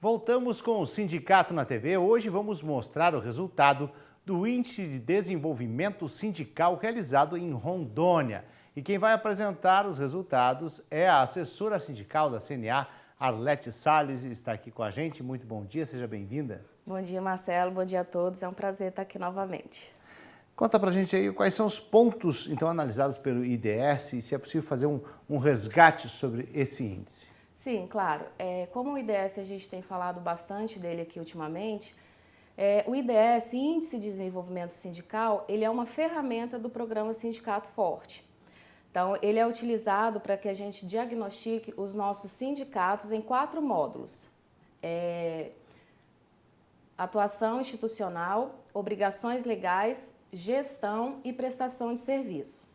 Voltamos com o Sindicato na TV. Hoje vamos mostrar o resultado do Índice de Desenvolvimento Sindical realizado em Rondônia. E quem vai apresentar os resultados é a assessora sindical da CNA, Arlete Salles, está aqui com a gente. Muito bom dia, seja bem-vinda. Bom dia, Marcelo. Bom dia a todos. É um prazer estar aqui novamente. Conta pra gente aí quais são os pontos, então, analisados pelo IDS e se é possível fazer um resgate sobre esse índice. Sim, claro. Como o IDS, a gente tem falado bastante dele aqui ultimamente, o IDS, Índice de Desenvolvimento Sindical, ele é uma ferramenta do programa Sindicato Forte. Então, ele é utilizado para que a gente diagnostique os nossos sindicatos em 4 módulos. Atuação institucional, obrigações legais, gestão e prestação de serviço.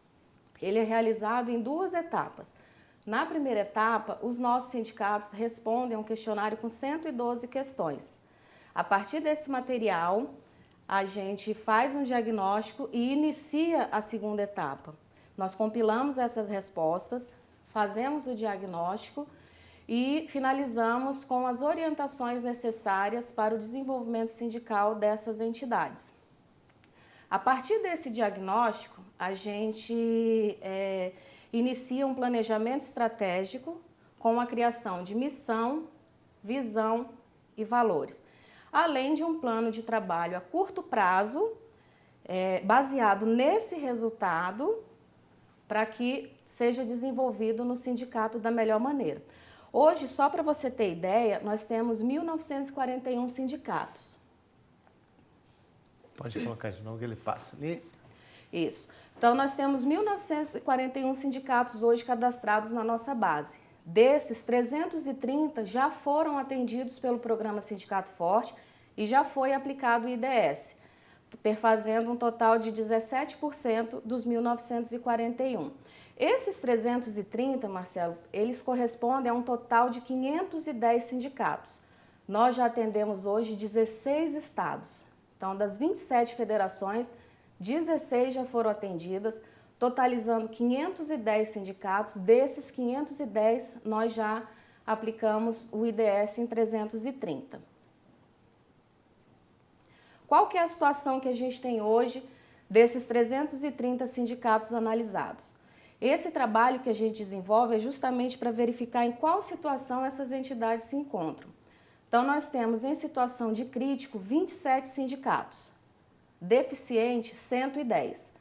Ele é realizado em 2 etapas. Na primeira etapa, os nossos sindicatos respondem a um questionário com 112 questões. A partir desse material, a gente faz um diagnóstico e inicia a segunda etapa. Nós compilamos essas respostas, fazemos o diagnóstico e finalizamos com as orientações necessárias para o desenvolvimento sindical dessas entidades. A partir desse diagnóstico, a gente inicia um planejamento estratégico com a criação de missão, visão e valores, além de um plano de trabalho a curto prazo, baseado nesse resultado, para que seja desenvolvido no sindicato da melhor maneira. Hoje, só para você ter ideia, nós temos 1.941 sindicatos. Pode colocar de novo que ele passa ali. Isso. Então, nós temos 1.941 sindicatos hoje cadastrados na nossa base. Desses, 330 já foram atendidos pelo programa Sindicato Forte e já foi aplicado o IDS, perfazendo um total de 17% dos 1.941. Esses 330, Marcelo, eles correspondem a um total de 510 sindicatos. Nós já atendemos hoje 16 estados. Então, das 27 federações, 16 já foram atendidas, totalizando 510 sindicatos. Desses 510, nós já aplicamos o IDS em 330. Qual que é a situação que a gente tem hoje desses 330 sindicatos analisados? Esse trabalho que a gente desenvolve é justamente para verificar em qual situação essas entidades se encontram. Então, nós temos em situação de crítico 27 sindicatos, deficiente 110,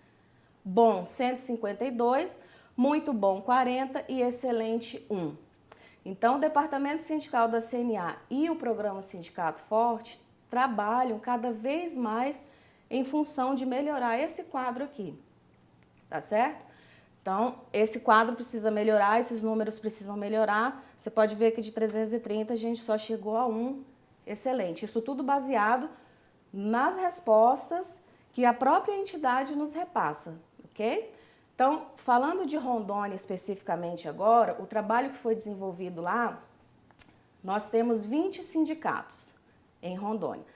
bom 152, muito bom 40 e excelente 1. Então, o Departamento Sindical da CNA e o Programa Sindicato Forte trabalham cada vez mais em função de melhorar esse quadro aqui, tá certo? Então, esse quadro precisa melhorar, esses números precisam melhorar. Você pode ver que de 330 a gente só chegou a 1 excelente. Isso tudo baseado nas respostas que a própria entidade nos repassa, ok? Então, falando de Rondônia especificamente agora, o trabalho que foi desenvolvido lá, nós temos 20 sindicatos em Rondônia.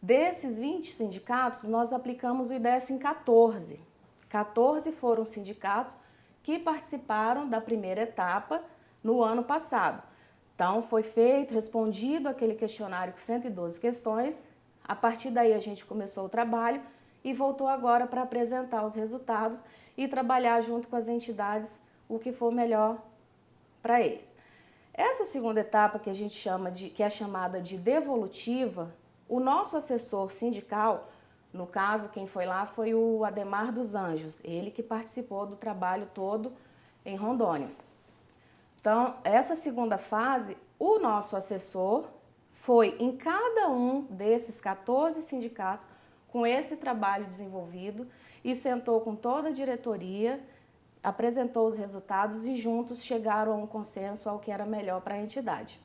Desses 20 sindicatos, nós aplicamos o IDS em 14. 14 foram sindicatos que participaram da primeira etapa no ano passado. Então, foi feito, respondido aquele questionário com 112 questões. A partir daí, a gente começou o trabalho e voltou agora para apresentar os resultados e trabalhar junto com as entidades o que for melhor para eles. Essa segunda etapa que a gente chama que é chamada de devolutiva, o nosso assessor sindical, no caso, quem foi lá foi o Ademar dos Anjos, ele que participou do trabalho todo em Rondônia. Então, essa segunda fase, o nosso assessor foi em cada um desses 14 sindicatos com esse trabalho desenvolvido e sentou com toda a diretoria, apresentou os resultados e juntos chegaram a um consenso ao que era melhor para a entidade.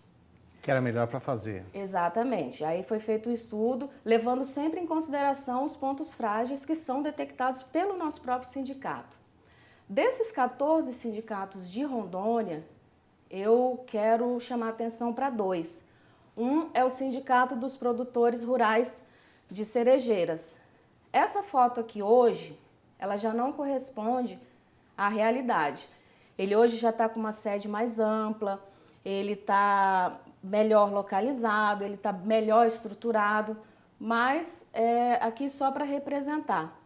Que era melhor para fazer. Exatamente. Aí foi feito o estudo, levando sempre em consideração os pontos frágeis que são detectados pelo nosso próprio sindicato. Desses 14 sindicatos de Rondônia, eu quero chamar a atenção para 2. Um é o Sindicato dos Produtores Rurais de Cerejeiras. Essa foto aqui hoje, ela já não corresponde à realidade. Ele hoje já está com uma sede mais ampla, ele está melhor localizado, ele está melhor estruturado, mas aqui só para representar.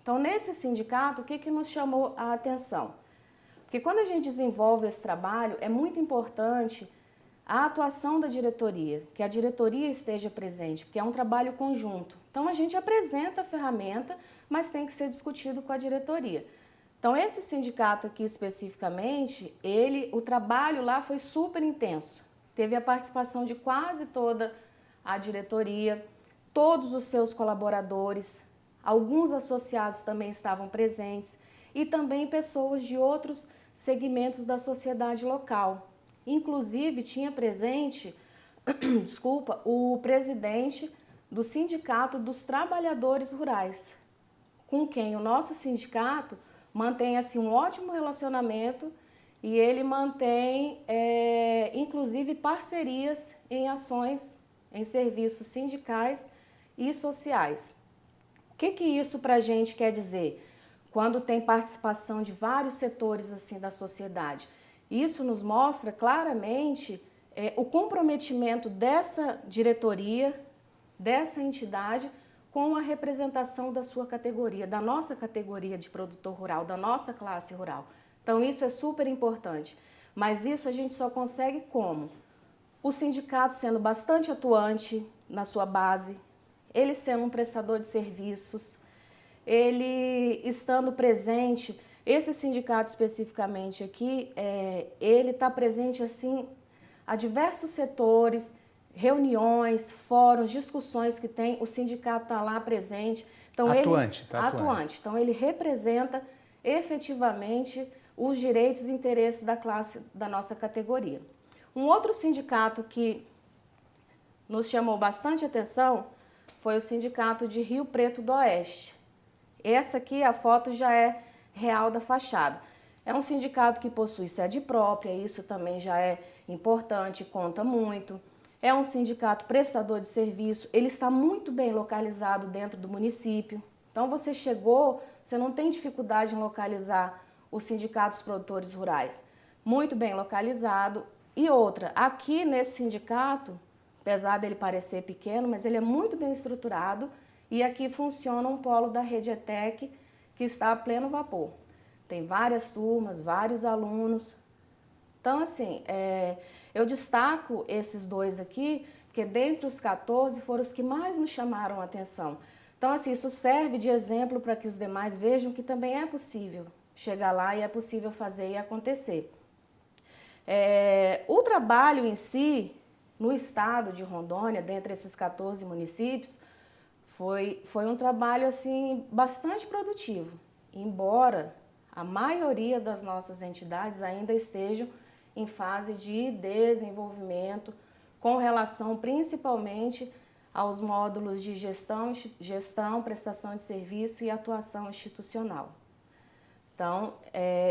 Então, nesse sindicato, o que nos chamou a atenção? Porque quando a gente desenvolve esse trabalho, é muito importante a atuação da diretoria, que a diretoria esteja presente, porque é um trabalho conjunto. Então, a gente apresenta a ferramenta, mas tem que ser discutido com a diretoria. Então, esse sindicato aqui especificamente, o trabalho lá foi super intenso. Teve a participação de quase toda a diretoria, todos os seus colaboradores, alguns associados também estavam presentes e também pessoas de outros segmentos da sociedade local. Inclusive, tinha presente, o presidente do Sindicato dos Trabalhadores Rurais, com quem o nosso sindicato mantém assim, um ótimo relacionamento e ele mantém, inclusive, parcerias em ações, em serviços sindicais e sociais. O que isso para a gente quer dizer? Quando tem participação de vários setores assim, da sociedade. Isso nos mostra claramente o comprometimento dessa diretoria, dessa entidade, com a representação da sua categoria, da nossa categoria de produtor rural, da nossa classe rural. Então, isso é super importante. Mas isso a gente só consegue como? O sindicato sendo bastante atuante na sua base, ele sendo um prestador de serviços, ele estando presente. Esse sindicato especificamente aqui, ele está presente assim a diversos setores, reuniões, fóruns, discussões que tem, o sindicato está lá presente. Então, atuante. Então, ele representa efetivamente os direitos e interesses da classe da nossa categoria. Um outro sindicato que nos chamou bastante atenção foi o sindicato de Rio Preto do Oeste. Essa aqui, a foto já é real da fachada. É um sindicato que possui sede própria, isso também já é importante, conta muito. É um sindicato prestador de serviço, ele está muito bem localizado dentro do município. Então, você chegou, você não tem dificuldade em localizar o Sindicato dos Produtores Rurais. Muito bem localizado. E outra, aqui nesse sindicato, apesar dele parecer pequeno, mas ele é muito bem estruturado e aqui funciona um polo da Rede ETEC que está a pleno vapor. Tem várias turmas, vários alunos. Então, assim, eu destaco esses dois aqui, porque dentre os 14 foram os que mais nos chamaram a atenção. Então, assim, isso serve de exemplo para que os demais vejam que também é possível chegar lá e é possível fazer e acontecer. O trabalho em si, no estado de Rondônia, dentre esses 14 municípios, foi um trabalho, assim, bastante produtivo, embora a maioria das nossas entidades ainda estejam em fase de desenvolvimento, com relação principalmente aos módulos de gestão, prestação de serviço e atuação institucional. Então,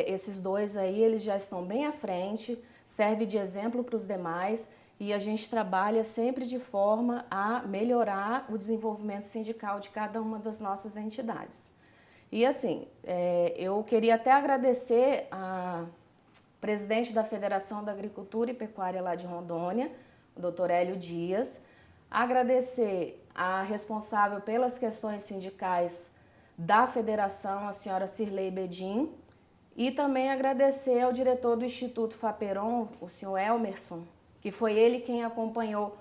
esses dois aí, eles já estão bem à frente, serve de exemplo para os demais e a gente trabalha sempre de forma a melhorar o desenvolvimento sindical de cada uma das nossas entidades. E assim, eu queria até agradecer a presidente da Federação da Agricultura e Pecuária lá de Rondônia, o Dr. Hélio Dias, agradecer a responsável pelas questões sindicais da Federação, a senhora Cirlei Bedin, e também agradecer ao diretor do Instituto Faperon, o senhor Elmerson, que foi ele quem acompanhou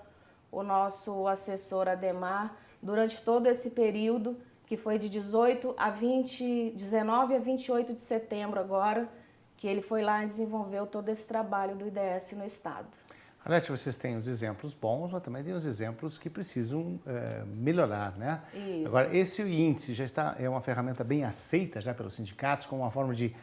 o nosso assessor Ademar durante todo esse período, que foi de 19 a 28 de setembro agora, que ele foi lá e desenvolveu todo esse trabalho do IDS no estado. Anete, vocês têm os exemplos bons, mas também tem os exemplos que precisam melhorar, né? Isso. Agora, esse índice é uma ferramenta bem aceita já pelos sindicatos, como uma forma de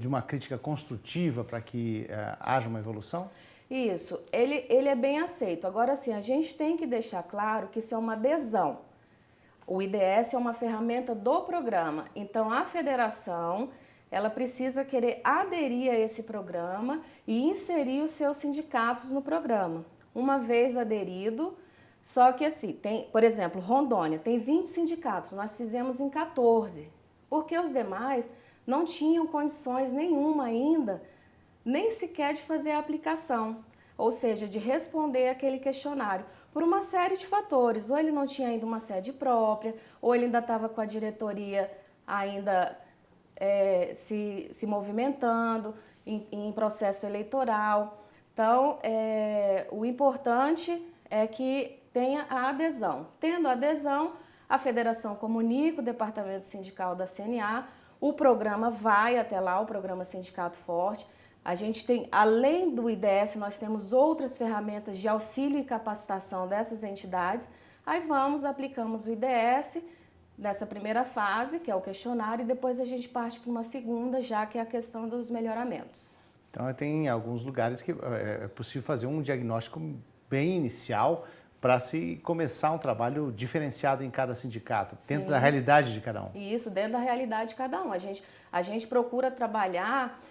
uma crítica construtiva para que haja uma evolução? Isso, ele é bem aceito. Agora, sim, a gente tem que deixar claro que isso é uma adesão. O IDS é uma ferramenta do programa, então a federação ela precisa querer aderir a esse programa e inserir os seus sindicatos no programa. Uma vez aderido, só que assim, por exemplo, Rondônia tem 20 sindicatos, nós fizemos em 14, porque os demais não tinham condições nenhuma ainda nem sequer de fazer a aplicação, ou seja, de responder aquele questionário, por uma série de fatores. Ou ele não tinha ainda uma sede própria, ou ele ainda estava com a diretoria ainda se movimentando em processo eleitoral. Então, o importante é que tenha a adesão. Tendo a adesão, a federação comunica o departamento sindical da CNA, o programa vai até lá, o programa Sindicato Forte. A gente tem, além do IDS, nós temos outras ferramentas de auxílio e capacitação dessas entidades. Aí aplicamos o IDS nessa primeira fase, que é o questionário, e depois a gente parte para uma segunda, já que é a questão dos melhoramentos. Então, tem alguns lugares que é possível fazer um diagnóstico bem inicial para se começar um trabalho diferenciado em cada sindicato, dentro da realidade de cada um. Isso, dentro da realidade de cada um. A gente procura trabalhar,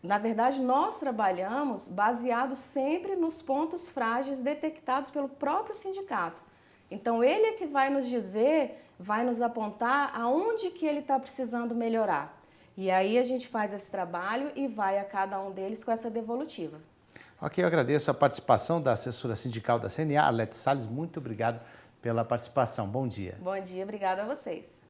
na verdade, nós trabalhamos baseado sempre nos pontos frágeis detectados pelo próprio sindicato. Então, ele é que vai nos dizer, vai nos apontar aonde que ele está precisando melhorar. E aí a gente faz esse trabalho e vai a cada um deles com essa devolutiva. Ok, eu agradeço a participação da assessora sindical da CNA, Arlete Salles. Muito obrigado pela participação. Bom dia. Bom dia, obrigada a vocês.